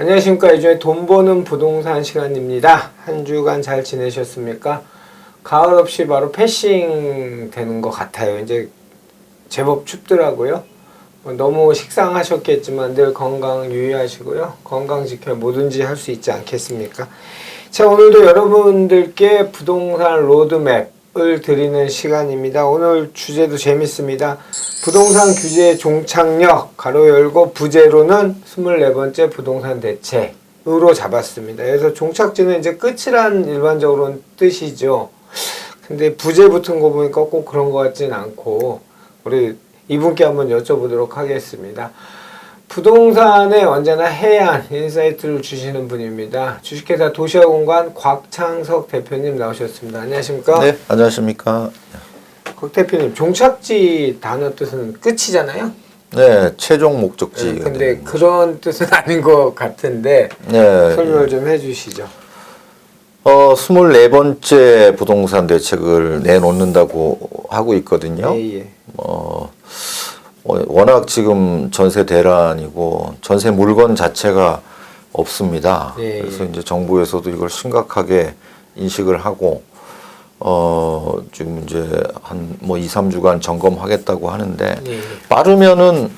안녕하십니까. 요즘에 돈 버는 부동산 시간입니다. 한 주간 잘 지내셨습니까? 가을 없이 바로 패싱 되는 것 같아요. 이제 제법 춥더라고요. 너무 식상하셨겠지만 늘 건강 유의하시고요. 건강 지켜 뭐든지 할 수 있지 않겠습니까? 자, 오늘도 여러분들께 부동산 로드맵을 드리는 시간입니다. 오늘 주제도 재밌습니다. 부동산 규제 종착역 가로 열고 부제로는 24번째 부동산 대책으로 잡았습니다. 그래서 종착지는 이제 끝이란 일반적으로는 뜻이죠. 근데 부제 붙은 거 보니까 꼭 그런 것 같진 않고 우리 이분께 한번 여쭤보도록 하겠습니다. 부동산에 언제나 해안 인사이트를 주시는 분입니다. 주식회사 도시화공간 곽창석 대표님 나오셨습니다. 안녕하십니까? 네, 안녕하십니까? 곽 대표님, 종착지 단어 뜻은 끝이잖아요? 네, 최종 목적지. 네, 근데 그런 뜻은 아닌 것 같은데 네, 설명을 좀 해주시죠. 24번째 부동산 대책을 내놓는다고 하고 있거든요. 예, 예. 워낙 지금 전세 대란이고 전세 물건 자체가 없습니다. 예, 그래서 예. 이제 정부에서도 이걸 심각하게 인식을 하고 지금 이제 한 2, 3주간 점검하겠다고 하는데 예. 빠르면은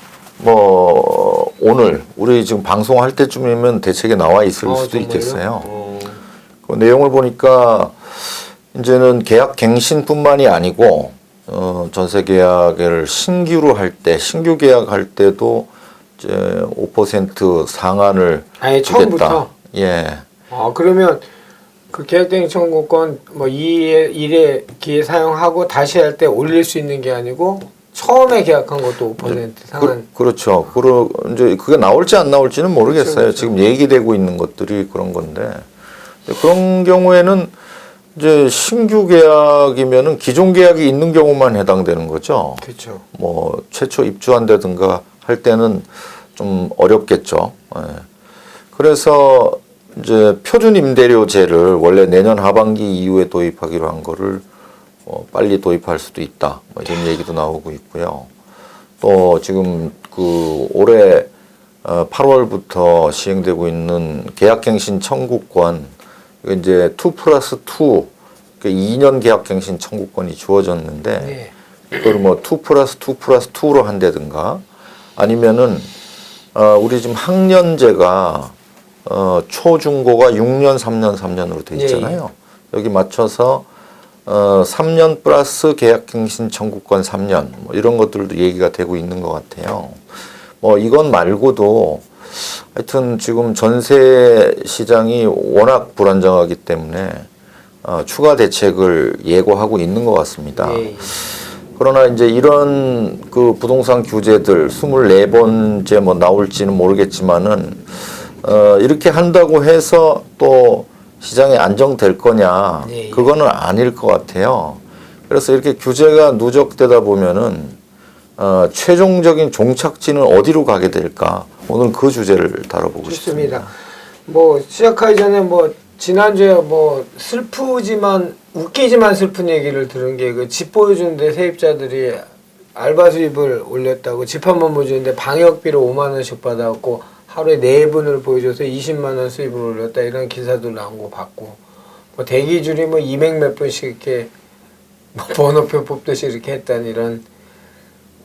오늘 우리 지금 방송할 때쯤이면 대책에 나와 있을 수도 정말요? 있겠어요. 그 내용을 보니까 이제는 계약 갱신뿐만이 아니고 전세 계약을 신규로 할 때, 신규 계약할 때도 이제 5% 상한을 아예 주겠다. 처음부터? 예. 그러면 그 계약갱신 청구권 1회 기회 사용하고 다시 할 때 올릴 수 있는 게 아니고 처음에 계약한 것도 5% 상한. 그렇죠. 이제 그게 나올지 안 나올지는 모르겠어요. 그렇죠. 지금 얘기되고 있는 것들이 그런 건데 그런 경우에는 이제 신규 계약이면은 기존 계약이 있는 경우만 해당되는 거죠. 그렇죠. 최초 입주한다든가 할 때는 좀 어렵겠죠. 예. 그래서 이제 표준 임대료제를 원래 내년 하반기 이후에 도입하기로 한 거를 빨리 도입할 수도 있다. 이런 얘기도 나오고 있고요. 또 지금 올해 8월부터 시행되고 있는 계약갱신 청구권 이제 2+2 2년 계약갱신 청구권이 주어졌는데 네. 그걸 2+2+2로 한다든가 아니면은 우리 지금 학년제가 초중고가 6년, 3년, 3년으로 돼 있잖아요. 여기 맞춰서 3년 플러스 계약갱신 청구권 3년 이런 것들도 얘기가 되고 있는 것 같아요. 이건 말고도 하여튼 지금 전세 시장이 워낙 불안정하기 때문에 추가 대책을 예고하고 있는 것 같습니다. 예. 그러나 이제 이런 그 부동산 규제들 24번째 나올지는 모르겠지만은 이렇게 한다고 해서 또 시장이 안정될 거냐? 예. 그거는 아닐 것 같아요. 그래서 이렇게 규제가 누적되다 보면은 최종적인 종착지는 어디로 가게 될까? 오늘 그 주제를 다뤄보고 싶습니다. 시작하기 전에 지난주에 슬프지만 웃기지만 슬픈 얘기를 들은 게 그 집 보여주는데 세입자들이 알바 수입을 올렸다고 집 한 번 보여주는데 방역비로 5만 원씩 받아갖고 하루에 4분을 보여줘서 20만 원 수입을 올렸다 이런 기사도 나온 거 봤고 대기줄이 200 몇 분씩 이렇게 번호표 뽑듯이 이렇게 했다는 이런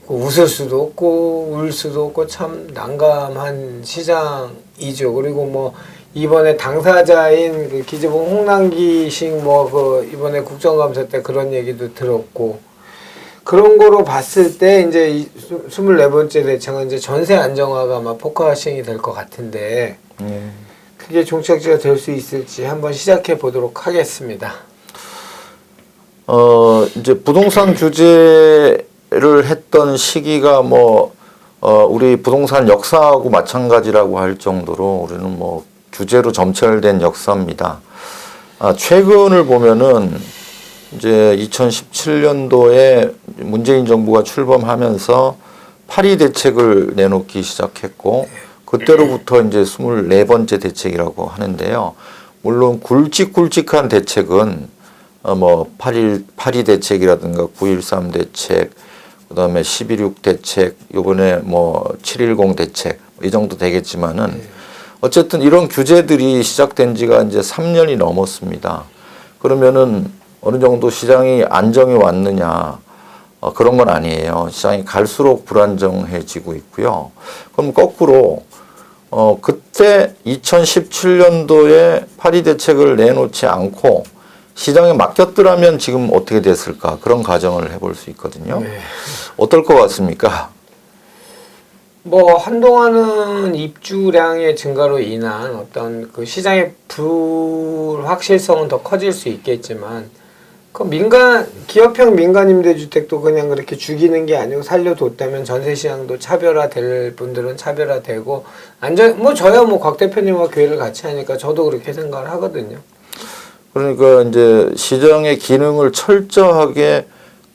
웃을 수도 없고 울 수도 없고 참 난감한 시장이죠. 그리고 이번에 당사자인 그 기재부 홍남기 씨 이번에 국정감사 때 그런 얘기도 들었고 그런 거로 봤을 때 이제 24번째 대책은 이제 전세 안정화가 아마 포커싱이 될 것 같은데 그게 종착지가 될 수 있을지 한번 시작해 보도록 하겠습니다. 이제 부동산 규제를 했던 시기가 우리 부동산 역사하고 마찬가지라고 할 정도로 우리는 규제로 점철된 역사입니다. 최근을 보면은 이제 2017년도에 문재인 정부가 출범하면서 8.2 대책을 내놓기 시작했고 그때로부터 이제 24번째 대책이라고 하는데요. 물론 굵직굵직한 대책은 8.2 대책이라든가 9.13 대책, 그다음에 11.6 대책, 요번에 7.10 대책 이 정도 되겠지만은 어쨌든 이런 규제들이 시작된 지가 이제 3년이 넘었습니다. 그러면은 어느 정도 시장이 안정이 왔느냐? 그런 건 아니에요. 시장이 갈수록 불안정해지고 있고요. 그럼 거꾸로 그때 2017년도에 파리 대책을 내놓지 않고 시장에 맡겼더라면 지금 어떻게 됐을까? 그런 가정을 해볼 수 있거든요. 네. 어떨 것 같습니까? 뭐 한동안은 입주량의 증가로 인한 어떤 그 시장의 불확실성은 더 커질 수 있겠지만 그 기업형 민간 임대주택도 그냥 그렇게 죽이는 게 아니고 살려뒀다면 전세 시장도 차별화될 분들은 차별화되고 저야 뭐 곽 대표님과 교회를 같이 하니까 저도 그렇게 생각을 하거든요. 그러니까 이제 시장의 기능을 철저하게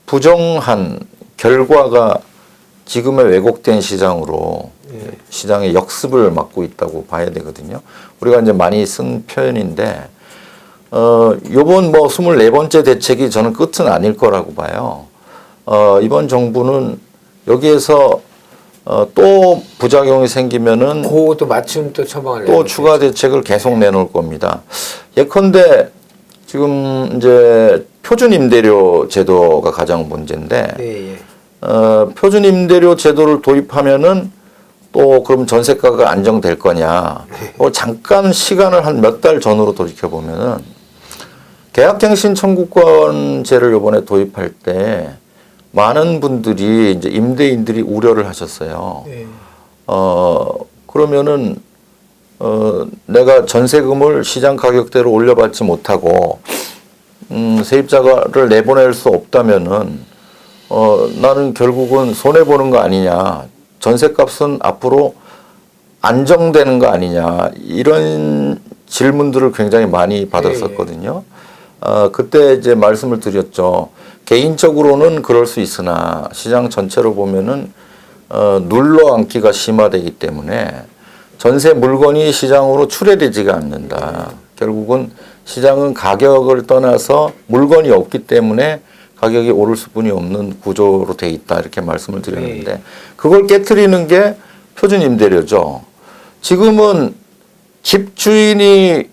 부정한 결과가 지금의 왜곡된 시장으로 시장의 역습을 맡고 있다고 봐야 되거든요. 우리가 이제 많이 쓴 표현인데, 요번 뭐 24번째 대책이 저는 끝은 아닐 거라고 봐요. 이번 정부는 여기에서 또 부작용이 생기면은 그것도 맞춤 또 처방을 또 추가 대책을 계속 내놓을 겁니다. 예컨대 지금 이제 표준 임대료 제도가 가장 문제인데, 예, 예. 표준 임대료 제도를 도입하면은 또 그럼 전세가가 안정될 거냐? 잠깐 시간을 한 몇 달 전으로 돌이켜 보면은 계약갱신 청구권제를 이번에 도입할 때 많은 분들이 이제 임대인들이 우려를 하셨어요. 예. 그러면은 내가 전세금을 시장 가격대로 올려받지 못하고 세입자를 내보낼 수 없다면은 나는 결국은 손해 보는 거 아니냐, 전세값은 앞으로 안정되는 거 아니냐, 이런 질문들을 굉장히 많이 받았었거든요. 그때 이제 말씀을 드렸죠. 개인적으로는 그럴 수 있으나 시장 전체로 보면은 눌러앉기가 심화되기 때문에 전세 물건이 시장으로 출애되지가 않는다. 결국은 시장은 가격을 떠나서 물건이 없기 때문에 가격이 오를 수뿐이 없는 구조로 돼 있다, 이렇게 말씀을 드렸는데 그걸 깨트리는 게 표준 임대료죠. 지금은 집주인이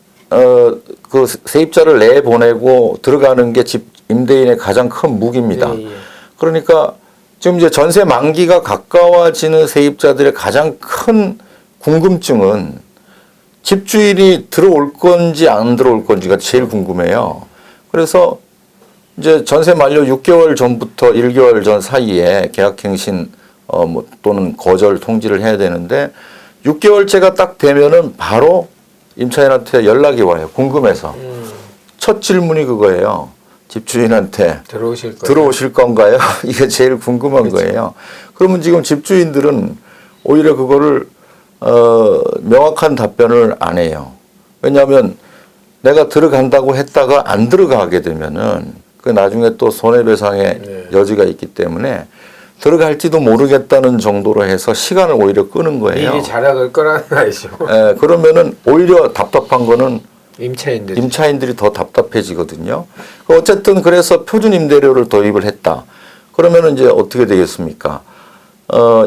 그 세입자를 내보내고 들어가는 게 집 임대인의 가장 큰 무기입니다. 예, 예. 그러니까 지금 이제 전세 만기가 가까워지는 세입자들의 가장 큰 궁금증은 집주인이 들어올 건지 안 들어올 건지가 제일 궁금해요. 그래서 이제 전세 만료 6개월 전부터 1개월 전 사이에 계약갱신 또는 거절 통지를 해야 되는데 6개월째가 딱 되면은 바로 임차인한테 연락이 와요. 궁금해서. 첫 질문이 그거예요. 집주인한테 들어오실 건가요? 이게 제일 궁금한 그렇죠. 거예요. 그러면 지금 집주인들은 오히려 그거를 명확한 답변을 안 해요. 왜냐하면 내가 들어간다고 했다가 안 들어가게 되면은 그 나중에 또 손해배상의 여지가 있기 때문에 들어갈지도 모르겠다는 정도로 해서 시간을 오히려 끄는 거예요. 미리 자락을 끌어는 아니죠. 그러면은 오히려 답답한 거는 임차인들이 더 답답해지거든요. 어쨌든 그래서 표준 임대료를 도입을 했다. 그러면은 이제 어떻게 되겠습니까?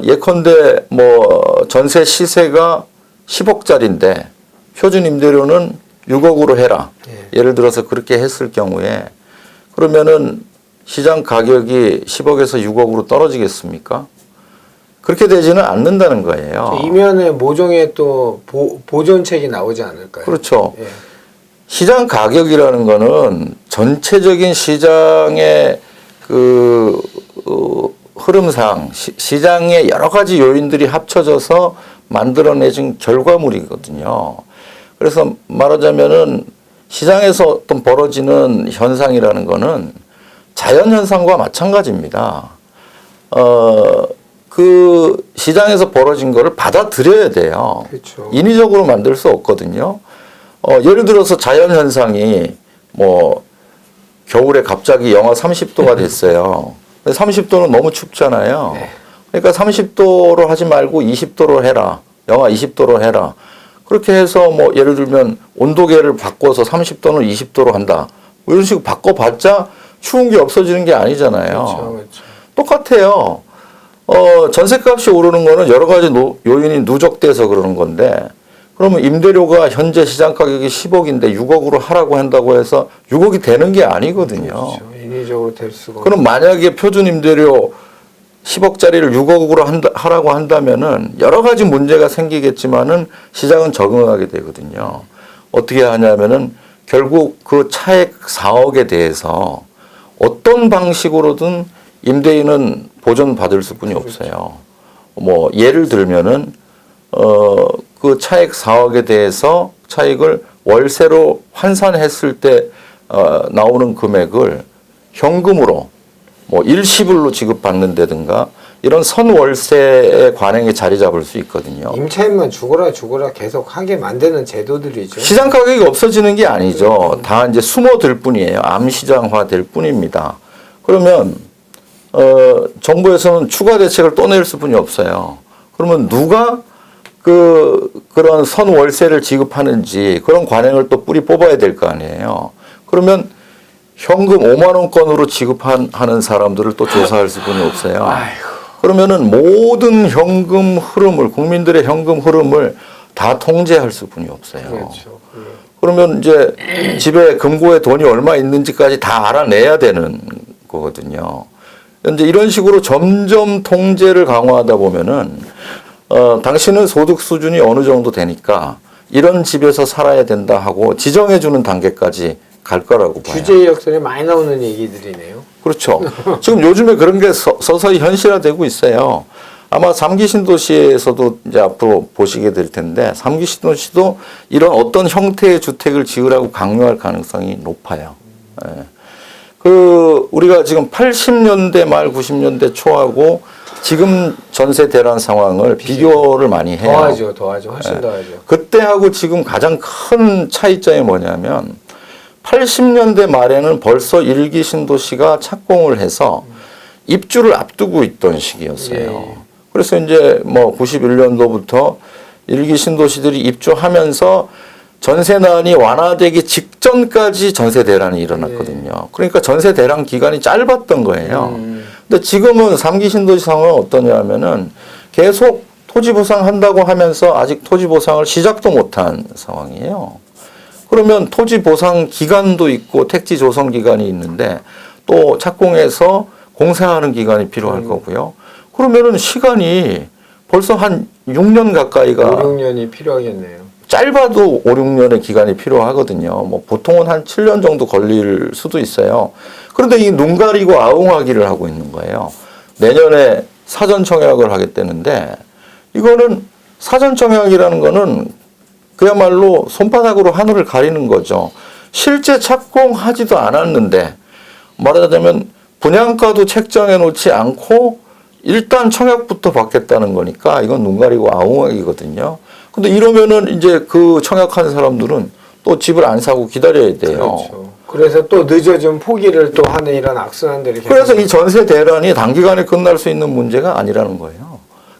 예컨대 뭐 전세 시세가 10억짜리인데 표준 임대료는 6억으로 해라. 예를 들어서 그렇게 했을 경우에 그러면은 시장 가격이 10억에서 6억으로 떨어지겠습니까? 그렇게 되지는 않는다는 거예요. 이면에 모종의 또 보존책이 나오지 않을까요? 그렇죠. 예. 시장 가격이라는 거는 전체적인 시장의 그 흐름상 시장의 여러 가지 요인들이 합쳐져서 만들어내진 결과물이거든요. 그래서 말하자면은 시장에서 어떤 벌어지는 현상이라는 거는 자연현상과 마찬가지입니다. 그 시장에서 벌어진 거를 받아들여야 돼요. 그렇죠. 인위적으로 만들 수 없거든요. 예를 들어서 자연현상이 뭐 겨울에 갑자기 영하 30도가 됐어요. 30도는 너무 춥잖아요. 네. 그러니까 30도로 하지 말고 20도로 해라. 영하 20도로 해라. 그렇게 해서 뭐 예를 들면 온도계를 바꿔서 30도는 20도로 한다. 뭐 이런 식으로 바꿔봤자 추운 게 없어지는 게 아니잖아요. 그렇죠, 그렇죠. 그러면 임대료가 현재 시장 가격이 10억인데 6억으로 하라고 한다고 해서 6억이 되는 게 아니거든요. 그렇죠. 인위적으로 될 수가. 그럼 만약에 표준 임대료 10억짜리를 6억으로 하라고 한다면은 여러 가지 문제가 생기겠지만은 시장은 적응하게 되거든요. 어떻게 하냐면은 결국 그 차액 4억에 대해서 어떤 방식으로든 임대인은 보전받을 수뿐이 없어요. 뭐 예를 들면은 그 차액 4억에 대해서 차익을 월세로 환산했을 때 나오는 금액을 현금으로 뭐 일시불로 지급받는다든가 이런 선월세의 관행에 자리 잡을 수 있거든요. 임차인만 죽어라 계속 하게 만드는 제도들이죠. 시장 가격이 없어지는 게 아니죠. 다 이제 숨어들 뿐이에요. 암시장화 될 뿐입니다. 그러면 정부에서는 추가 대책을 또 낼 수뿐이 없어요. 그러면 누가 그런 선월세를 지급하는지 그런 관행을 또 뿌리 뽑아야 될 거 아니에요. 그러면 현금 5만 원권으로 지급하는 사람들을 또 조사할 수뿐이 없어요. 아이고. 그러면은 모든 현금 흐름을 국민들의 현금 흐름을 다 통제할 수뿐이 없어요. 그렇죠. 그러면 이제 집에 금고에 돈이 얼마 있는지까지 다 알아내야 되는 거거든요. 근데 이런 식으로 점점 통제를 강화하다 보면은 당신은 소득 수준이 어느 정도 되니까 이런 집에서 살아야 된다 하고 지정해 주는 단계까지 갈 거라고 봐요. 규제 역설에 많이 나오는 얘기들이네요. 그렇죠. 지금 요즘에 그런 게 서서히 현실화되고 있어요. 아마 3기 신도시에서도 이제 앞으로 보시게 될 텐데 3기 신도시도 이런 어떤 형태의 주택을 지으라고 강요할 가능성이 높아요. 예. 우리가 지금 80년대 말 90년대 초하고 지금 전세 대란 상황을 비교를 많이 해요. 더하죠. 훨씬 더하죠. 그때하고 지금 가장 큰 차이점이 뭐냐면 80년대 말에는 벌써 1기 신도시가 착공을 해서 입주를 앞두고 있던 시기였어요. 예. 그래서 이제 뭐 91년도부터 1기 신도시들이 입주하면서 전세난이 완화되기 직전까지 전세 대란이 일어났거든요. 그러니까 전세 대란 기간이 짧았던 거예요. 근데 지금은 3기 신도시 상황은 어떠냐면은 계속 토지 보상한다고 하면서 아직 토지 보상을 시작도 못한 상황이에요. 그러면 토지 보상 기간도 있고 택지 조성 기간이 있는데 또 착공해서 공사하는 기간이 필요할 거고요. 그러면은 시간이 벌써 한 6년 가까이가 5, 6년이 필요하겠네요. 짧아도 5, 6년의 기간이 필요하거든요. 뭐 보통은 한 7년 정도 걸릴 수도 있어요. 그런데 이 눈 가리고 아웅하기를 하고 있는 거예요. 내년에 사전 청약을 하겠다는데 이거는 사전 청약이라는 거는 그야말로 손바닥으로 하늘을 가리는 거죠. 실제 착공하지도 않았는데 말하자면 분양가도 책정해 놓지 않고 일단 청약부터 받겠다는 거니까 이건 눈 가리고 아웅하기거든요. 근데 이러면은 이제 그 청약한 사람들은 또 집을 안 사고 기다려야 돼요. 그렇죠. 그래서 또 늦어진 포기를 또 하는 이런 악순환들이 그래서 이 전세 대란이 단기간에 끝날 수 있는 문제가 아니라는 거예요.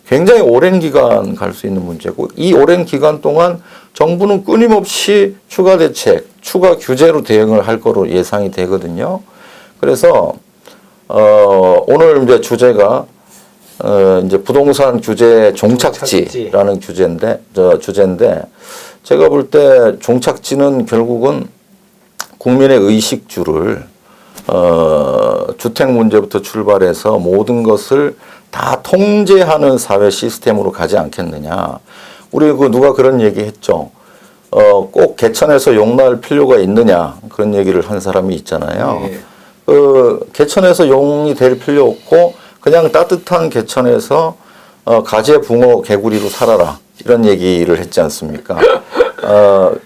굉장히 오랜 기간 갈 수 있는 문제고 이 오랜 기간 동안 정부는 끊임없이 추가 대책, 추가 규제로 대응을 할 거로 예상이 되거든요. 그래서 오늘 이제 주제가 이제 부동산 규제 종착지라는 주제인데 제가 볼 때 종착지는 결국은 국민의 의식주를 주택 문제부터 출발해서 모든 것을 다 통제하는 사회 시스템으로 가지 않겠느냐. 우리 누가 그런 얘기 했죠. 꼭 개천에서 용날 필요가 있느냐. 그런 얘기를 한 사람이 있잖아요. 네. 개천에서 용이 될 필요 없고 그냥 따뜻한 개천에서 가재, 붕어, 개구리로 살아라. 이런 얘기를 했지 않습니까?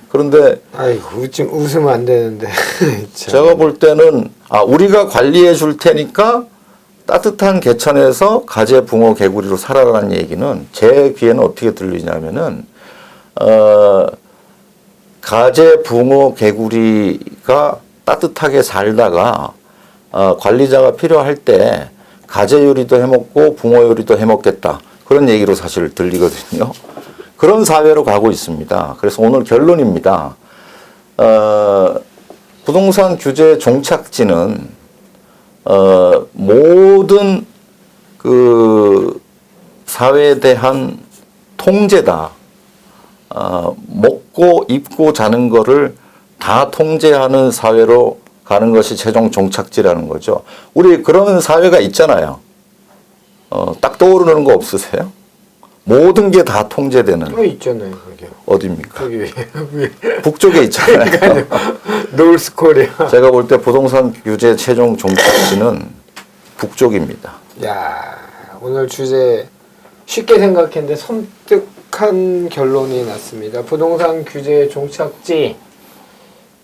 그런데 아이고 웃으면 안 되는데 제가 볼 때는 우리가 관리해 줄 테니까 따뜻한 개천에서 가재, 붕어, 개구리로 살아라는 얘기는 제 귀에는 어떻게 들리냐면은 가재, 붕어, 개구리가 따뜻하게 살다가 관리자가 필요할 때 가재 요리도 해먹고 붕어 요리도 해먹겠다. 그런 얘기로 사실 들리거든요. 그런 사회로 가고 있습니다. 그래서 오늘 결론입니다. 부동산 규제 종착지는 모든 그 사회에 대한 통제다. 먹고 입고 자는 거를 다 통제하는 사회로 가는 것이 최종 종착지라는 거죠. 우리 그런 사회가 있잖아요. 딱 떠오르는 거 없으세요? 모든 게 다 통제되는. 있잖아요, 그게. 어디입니까? 저기 위에. 북쪽에 있잖아요. 노스코리아. 제가 볼 때 부동산 규제 최종 종착지는 북쪽입니다. 야, 오늘 주제 쉽게 생각했는데 섬뜩한 결론이 났습니다. 부동산 규제의 종착지,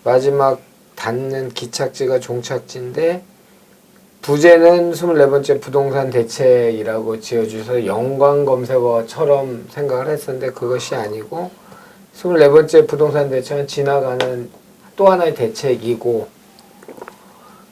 마지막 닿는 기착지가 종착지인데 부제는 24번째 부동산 대책이라고 지어주셔서 연관 검색어처럼 생각을 했었는데 그것이 아니고 24번째 부동산 대책은 지나가는 또 하나의 대책이고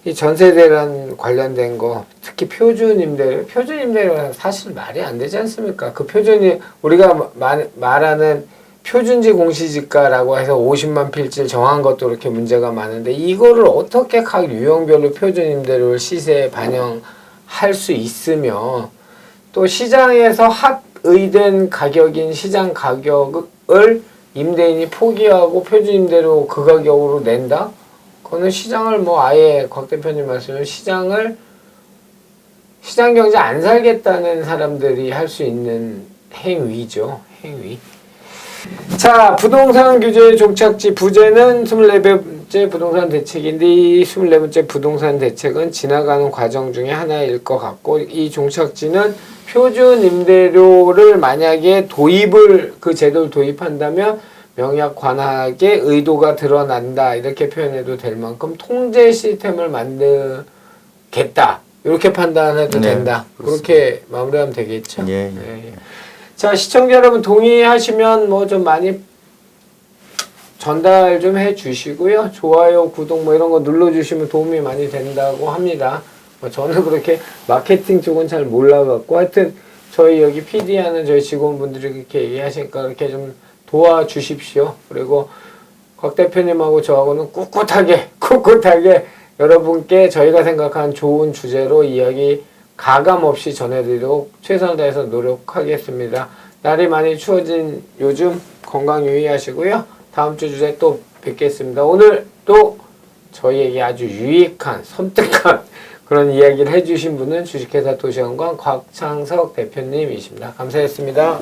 이 전세대란 관련된 거 특히 표준임대료는 사실 말이 안 되지 않습니까? 그 표준이 우리가 말하는 표준지 공시지가라고 해서 50만 필지를 정한 것도 그렇게 문제가 많은데 이거를 어떻게 각 유형별로 표준임대료를 시세에 반영할 수 있으며 또 시장에서 합의된 가격인 시장 가격을 임대인이 포기하고 표준임대료 그 가격으로 낸다? 그거는 시장을 아예 곽 대표님 말씀은 시장 경제 안 살겠다는 사람들이 할 수 있는 행위죠. 행위. 자, 부동산 규제의 종착지 부제는 24번째 부동산 대책인데 이 24번째 부동산 대책은 지나가는 과정 중에 하나일 것 같고 이 종착지는 표준 임대료를 만약에 그 제도를 도입한다면 명약 관학의 의도가 드러난다 이렇게 표현해도 될 만큼 통제 시스템을 만들겠다 이렇게 판단해도 된다. 그렇게 마무리하면 되겠죠. 예. 자, 시청자 여러분 동의하시면 좀 많이 전달 좀 해주시고요. 좋아요, 구독 이런 거 눌러주시면 도움이 많이 된다고 합니다. 저는 그렇게 마케팅 쪽은 잘 몰라갖고 하여튼 저희 여기 PD하는 저희 직원분들이 그렇게 얘기하시니까 그렇게 좀 도와주십시오. 그리고 곽 대표님하고 저하고는 꿋꿋하게 여러분께 저희가 생각한 좋은 주제로 이야기 가감 없이 전해드리도록 최선을 다해서 노력하겠습니다. 날이 많이 추워진 요즘 건강 유의하시고요. 다음 주 주제 또 뵙겠습니다. 오늘 또 저희에게 아주 유익한 섬뜩한 그런 이야기를 해주신 분은 주식회사 도시건강 곽창석 대표님이십니다. 감사했습니다.